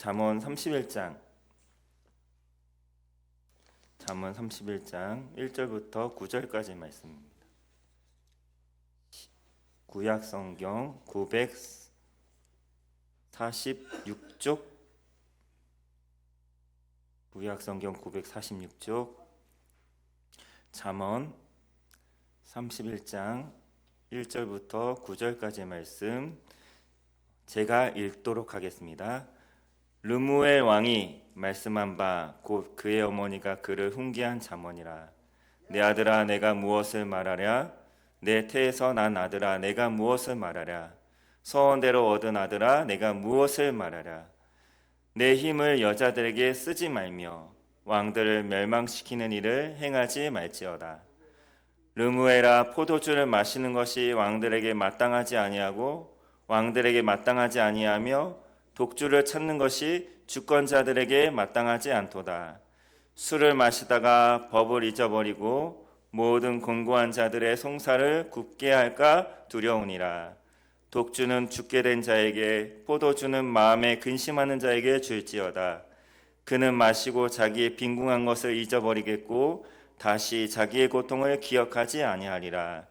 잠언 31장 1절부터 9절까지 말씀입니다. 구약 성경 946쪽 구약 성경 946쪽 잠언 31장 1절부터 9절까지 말씀 제가 읽도록 하겠습니다. 르무엘 왕이 말씀한 바 곧 그의 어머니가 그를 훈계한 잠언이라. 내 아들아 내가 무엇을 말하랴? 내 태에서 난 아들아 내가 무엇을 말하랴? 서원대로 얻은 아들아 내가 무엇을 말하랴? 내 힘을 여자들에게 쓰지 말며 왕들을 멸망시키는 일을 행하지 말지어다. 르무엘아 포도주를 마시는 것이 왕들에게 마땅하지 아니하고 왕들에게 마땅하지 아니하며 독주를 찾는 것이 주권자들에게 마땅하지 않도다. 술을 마시다가 법을 잊어버리고 모든 공고한 자들의 송사를 굽게 할까 두려우니라. 독주는 죽게 된 자에게 포도주는 마음에 근심하는 자에게 줄지어다. 그는 마시고 자기의 빈궁한 것을 잊어버리겠고 다시 자기의 고통을 기억하지 아니하리라.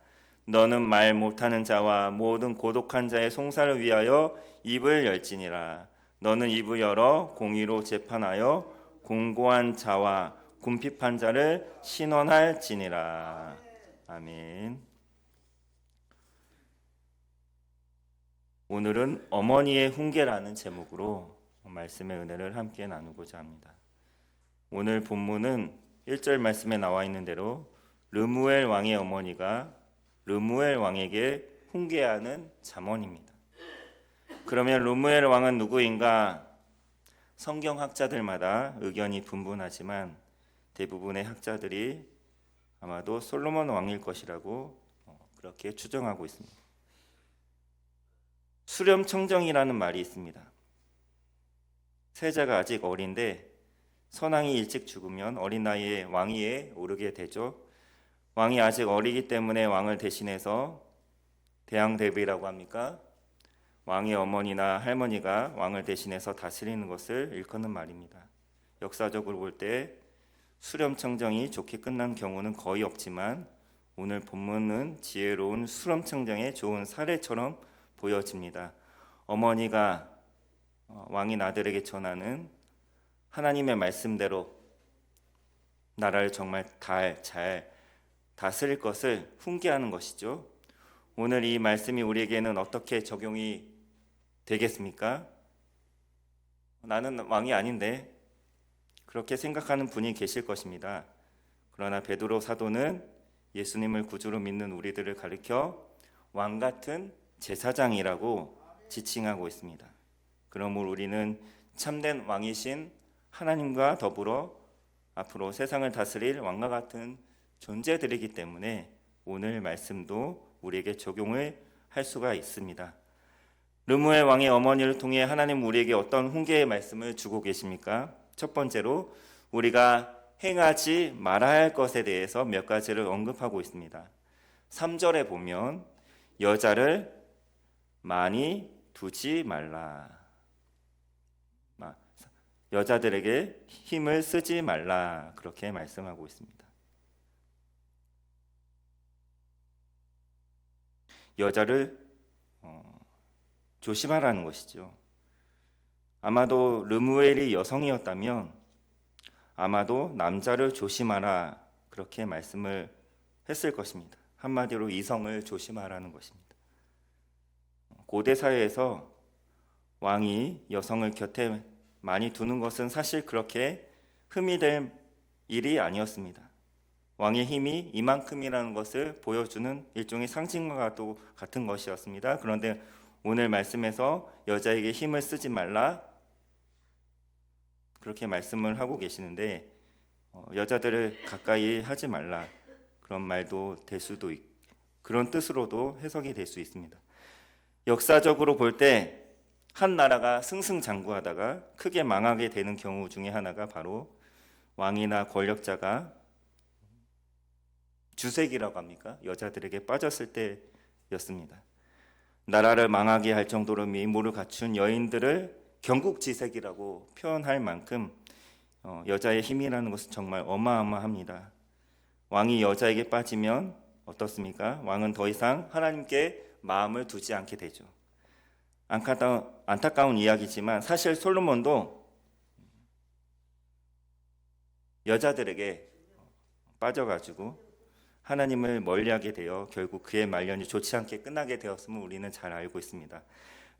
너는 말 못하는 자와 모든 고독한 자의 송사를 위하여 입을 열지니라. 너는 입을 열어 공의로 재판하여 공고한 자와 궁핍한 자를 신원할지니라. 아멘. 오늘은 어머니의 훈계라는 제목으로 말씀의 은혜를 함께 나누고자 합니다. 오늘 본문은 1절 말씀에 나와 있는 대로 르무엘 왕의 어머니가 르무엘 왕에게 훈계하는 잠언입니다. 그러면 르무엘 왕은 누구인가? 성경학자들마다 의견이 분분하지만 대부분의 학자들이 아마도 솔로몬 왕일 것이라고 그렇게 추정하고 있습니다. 수렴청정이라는 말이 있습니다. 세자가 아직 어린데 선왕이 일찍 죽으면 어린 나이에 왕위에 오르게 되죠. 왕이 아직 어리기 때문에 왕을 대신해서 대왕대비라고 합니까? 왕의 어머니나 할머니가 왕을 대신해서 다스리는 것을 일컫는 말입니다. 역사적으로 볼 때 수렴청정이 좋게 끝난 경우는 거의 없지만 오늘 본문은 지혜로운 수렴청정의 좋은 사례처럼 보여집니다. 어머니가 왕인 아들에게 전하는 하나님의 말씀대로 나라를 정말 잘 다스릴 것을 훈계하는 것이죠. 오늘 이 말씀이 우리에게는 어떻게 적용이 되겠습니까? 나는 왕이 아닌데 그렇게 생각하는 분이 계실 것입니다. 그러나 베드로 사도는 예수님을 구주로 믿는 우리들을 가리켜 왕 같은 제사장이라고 지칭하고 있습니다. 그러므로 우리는 참된 왕이신 하나님과 더불어 앞으로 세상을 다스릴 왕과 같은 존재들이기 때문에 오늘 말씀도 우리에게 적용을 할 수가 있습니다. 르무엘 왕의 어머니를 통해 하나님 우리에게 어떤 훈계의 말씀을 주고 계십니까? 첫 번째로 우리가 행하지 말아야 할 것에 대해서 몇 가지를 언급하고 있습니다. 3절에 보면 여자를 많이 두지 말라. 여자들에게 힘을 쓰지 말라. 그렇게 말씀하고 있습니다. 여자를 조심하라는 것이죠. 아마도 르무엘이 여성이었다면 아마도 남자를 조심하라 그렇게 말씀을 했을 것입니다. 한마디로 이성을 조심하라는 것입니다. 고대 사회에서 왕이 여성을 곁에 많이 두는 것은 사실 그렇게 흠이 될 일이 아니었습니다. 왕의 힘이 이만큼이라는 것을 보여주는 일종의 상징과 같은 것이었습니다. 그런데 오늘 말씀에서 여자에게 힘을 쓰지 말라 그렇게 말씀을 하고 계시는데 여자들을 가까이 하지 말라 그런 말도 될 수도 있고 그런 뜻으로도 해석이 될 수 있습니다. 역사적으로 볼 때 한 나라가 승승장구하다가 크게 망하게 되는 경우 중에 하나가 바로 왕이나 권력자가 주색이라고 합니까? 여자들에게 빠졌을 때였습니다. 나라를 망하게 할 정도로 미모를 갖춘 여인들을 경국지색이라고 표현할 만큼 여자의 힘이라는 것은 정말 어마어마합니다. 왕이 여자에게 빠지면 어떻습니까? 왕은 더 이상 하나님께 마음을 두지 않게 되죠. 안타까운 이야기지만 사실 솔로몬도 여자들에게 빠져가지고 하나님을 멀리하게 되어 결국 그의 말년이 좋지 않게 끝나게 되었음을 우리는 잘 알고 있습니다.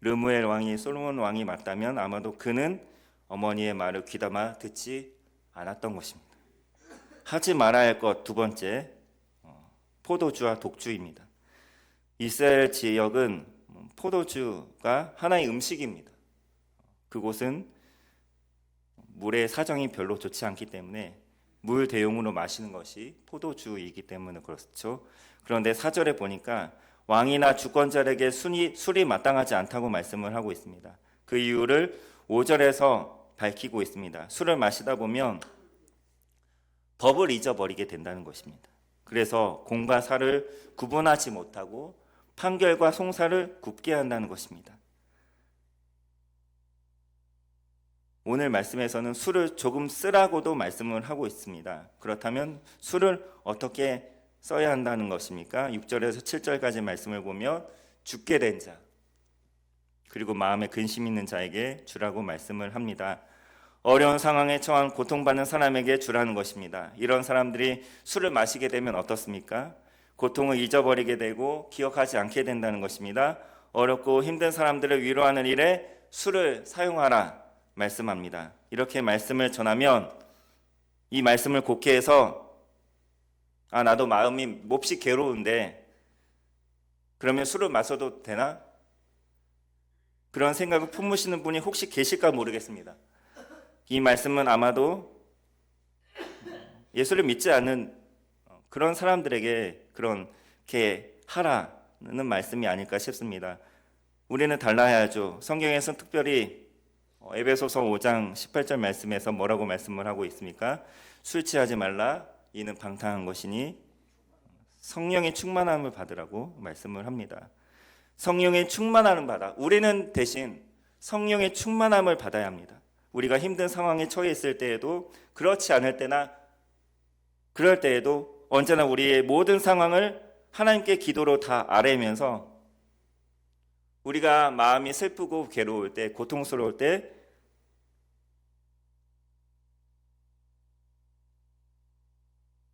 르무엘 왕이 솔로몬 왕이 맞다면 아마도 그는 어머니의 말을 귀담아 듣지 않았던 것입니다. 하지 말아야 할 것 두 번째, 포도주와 독주입니다. 이스라엘 지역은 포도주가 하나의 음식입니다. 그곳은 물의 사정이 별로 좋지 않기 때문에 물 대용으로 마시는 것이 포도주이기 때문에 그렇죠. 그런데 4절에 보니까 왕이나 주권자에게 술이 마땅하지 않다고 말씀을 하고 있습니다. 그 이유를 5절에서 밝히고 있습니다. 술을 마시다 보면 법을 잊어버리게 된다는 것입니다. 그래서 공과 사를 구분하지 못하고 판결과 송사를 굽게 한다는 것입니다. 오늘 말씀에서는 술을 조금 쓰라고도 말씀을 하고 있습니다. 그렇다면 술을 어떻게 써야 한다는 것입니까? 6절에서 7절까지 말씀을 보면 죽게 된 자, 그리고 마음에 근심 있는 자에게 주라고 말씀을 합니다. 어려운 상황에 처한 고통받는 사람에게 주라는 것입니다. 이런 사람들이 술을 마시게 되면 어떻습니까? 고통을 잊어버리게 되고 기억하지 않게 된다는 것입니다. 어렵고 힘든 사람들을 위로하는 일에 술을 사용하라 말씀합니다. 이렇게 말씀을 전하면 이 말씀을 곡해해서 나도 마음이 몹시 괴로운데 그러면 술을 마셔도 되나? 그런 생각을 품으시는 분이 혹시 계실까 모르겠습니다. 이 말씀은 아마도 예수를 믿지 않는 그런 사람들에게 그렇게 하라는 말씀이 아닐까 싶습니다. 우리는 달라야죠. 성경에서 특별히 에베소서 5장 18절 말씀에서 뭐라고 말씀을 하고 있습니까? 술 취하지 말라, 이는 방탕한 것이니 성령의 충만함을 받으라고 말씀을 합니다. 성령의 충만함을 받아. 우리는 대신 성령의 충만함을 받아야 합니다. 우리가 힘든 상황에 처해 있을 때에도, 그렇지 않을 때나 그럴 때에도 언제나 우리의 모든 상황을 하나님께 기도로 다 아뢰면서 우리가 마음이 슬프고 괴로울 때, 고통스러울 때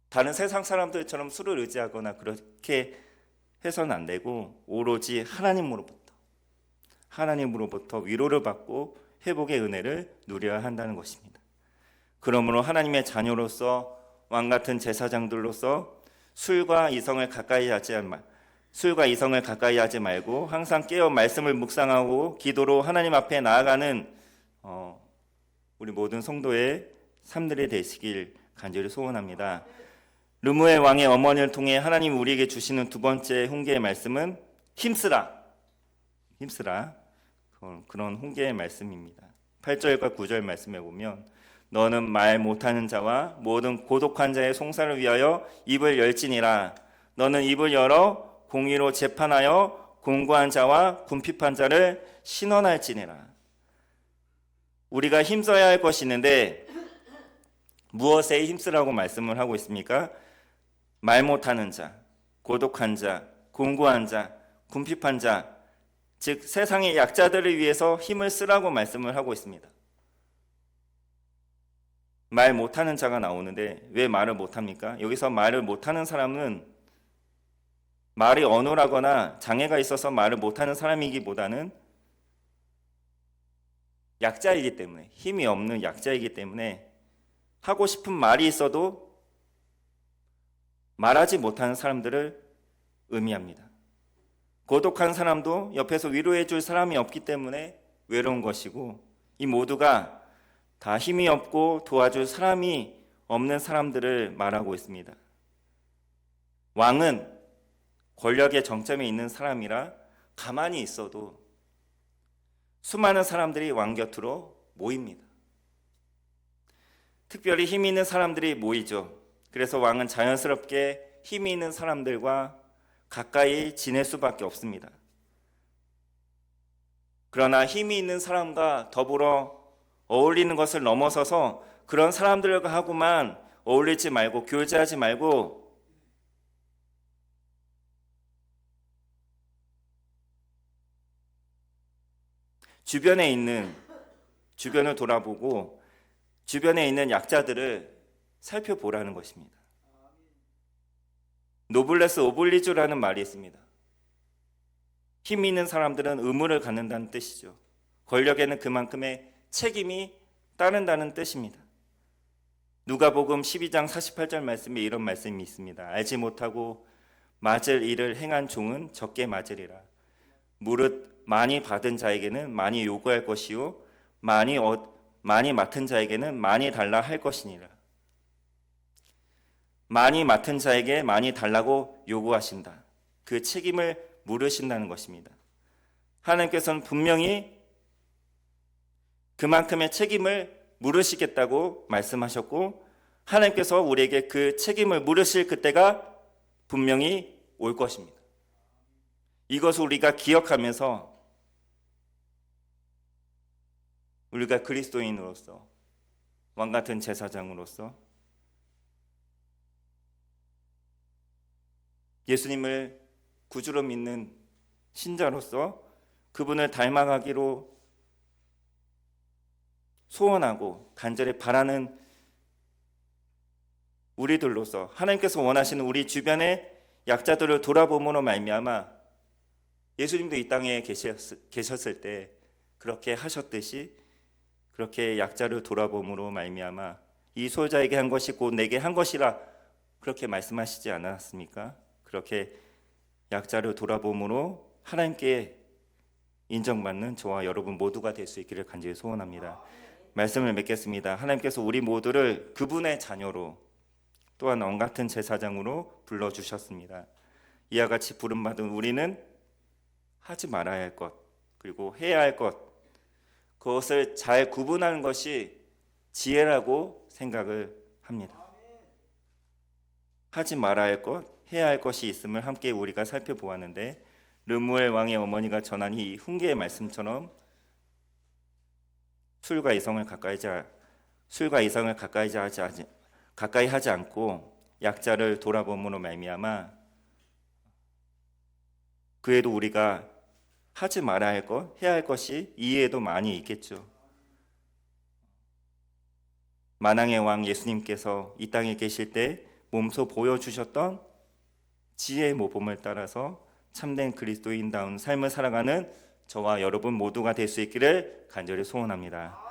다른 세상 사람들처럼 술을 의지하거나 그렇게 해서는 안 되고 오로지 하나님으로부터 위로를 받고 회복의 은혜를 누려야 한다는 것입니다. 그러므로 하나님의 자녀로서 왕같은 제사장들로서 술과 이성을 가까이 하지 말고 항상 깨어 말씀을 묵상하고 기도로 하나님 앞에 나아가는 우리 모든 성도의 삶들이 되시길 간절히 소원합니다. 르무엘 왕의 어머니를 통해 하나님 우리에게 주시는 두 번째 훈계의 말씀은 힘쓰라. 그런 훈계의 말씀입니다. 8절과 9절 말씀에 보면 너는 말 못하는 자와 모든 고독한 자의 송사를 위하여 입을 열지니라. 너는 입을 열어 공의로 재판하여 공고한 자와 궁핍한 자를 신원할지니라. 우리가 힘써야 할 것이 있는데 무엇에 힘쓰라고 말씀을 하고 있습니까? 말 못하는 자, 고독한 자, 공고한 자, 궁핍한 자, 즉 세상의 약자들을 위해서 힘을 쓰라고 말씀을 하고 있습니다. 말 못하는 자가 나오는데 왜 말을 못합니까? 여기서 말을 못하는 사람은 말이 어눌하거나 장애가 있어서 말을 못하는 사람이기보다는 약자이기 때문에, 힘이 없는 약자이기 때문에 하고 싶은 말이 있어도 말하지 못하는 사람들을 의미합니다. 고독한 사람도 옆에서 위로해 줄 사람이 없기 때문에 외로운 것이고, 이 모두가 다 힘이 없고 도와줄 사람이 없는 사람들을 말하고 있습니다. 왕은 권력의 정점에 있는 사람이라 가만히 있어도 수많은 사람들이 왕 곁으로 모입니다. 특별히 힘이 있는 사람들이 모이죠. 그래서 왕은 자연스럽게 힘이 있는 사람들과 가까이 지낼 수밖에 없습니다. 그러나 힘이 있는 사람과 더불어 어울리는 것을 넘어서서 그런 사람들과 하고만 어울리지 말고 교제하지 말고 주변을 돌아보고 주변에 있는 약자들을 살펴보라는 것입니다. 노블레스 오블리주라는 말이 있습니다. 힘이 있는 사람들은 의무를 갖는다는 뜻이죠. 권력에는 그만큼의 책임이 따른다는 뜻입니다. 누가복음 12장 48절 말씀에 이런 말씀이 있습니다. 알지 못하고 맞을 일을 행한 종은 적게 맞으리라. 무릇 많이 받은 자에게는 많이 요구할 것이요 많이 맡은 자에게는 많이 달라 할 것이니라. 많이 맡은 자에게 많이 달라고 요구하신다. 그 책임을 물으신다는 것입니다. 하나님께서는 분명히 그만큼의 책임을 물으시겠다고 말씀하셨고 하나님께서 우리에게 그 책임을 물으실 그때가 분명히 올 것입니다. 이것을 우리가 기억하면서 우리가 그리스도인으로서 왕같은 제사장으로서 예수님을 구주로 믿는 신자로서 그분을 닮아가기로 소원하고 간절히 바라는 우리들로서 하나님께서 원하시는 우리 주변의 약자들을 돌아봄으로 말미암아 예수님도 이 땅에 계셨을 때 그렇게 하셨듯이 그렇게 약자를 돌아봄으로 말미암아 이 소자에게 한 것이 곧 내게 한 것이라 그렇게 말씀하시지 않았습니까? 그렇게 약자를 돌아봄으로 하나님께 인정받는 저와 여러분 모두가 될 수 있기를 간절히 소원합니다. 말씀을 맺겠습니다. 하나님께서 우리 모두를 그분의 자녀로 또한 왕같은 제사장으로 불러주셨습니다. 이와 같이 부름받은 우리는 하지 말아야 할 것 그리고 해야 할 것 그것을 잘 구분하는 것이 지혜라고 생각을 합니다. 하지 말아야 할 것, 해야 할 것이 있음을 함께 우리가 살펴보았는데 르무엘 왕의 어머니가 전한 이 훈계의 말씀처럼 술과 이성을 가까이 하지 않고 약자를 돌아봄으로 말미암아 그에도 우리가 하지 말아야 할 것, 해야 할 것이 이해에도 많이 있겠죠. 만왕의 왕 예수님께서 이 땅에 계실 때 몸소 보여주셨던 지혜의 모범을 따라서 참된 그리스도인다운 삶을 살아가는 저와 여러분 모두가 될 수 있기를 간절히 소원합니다.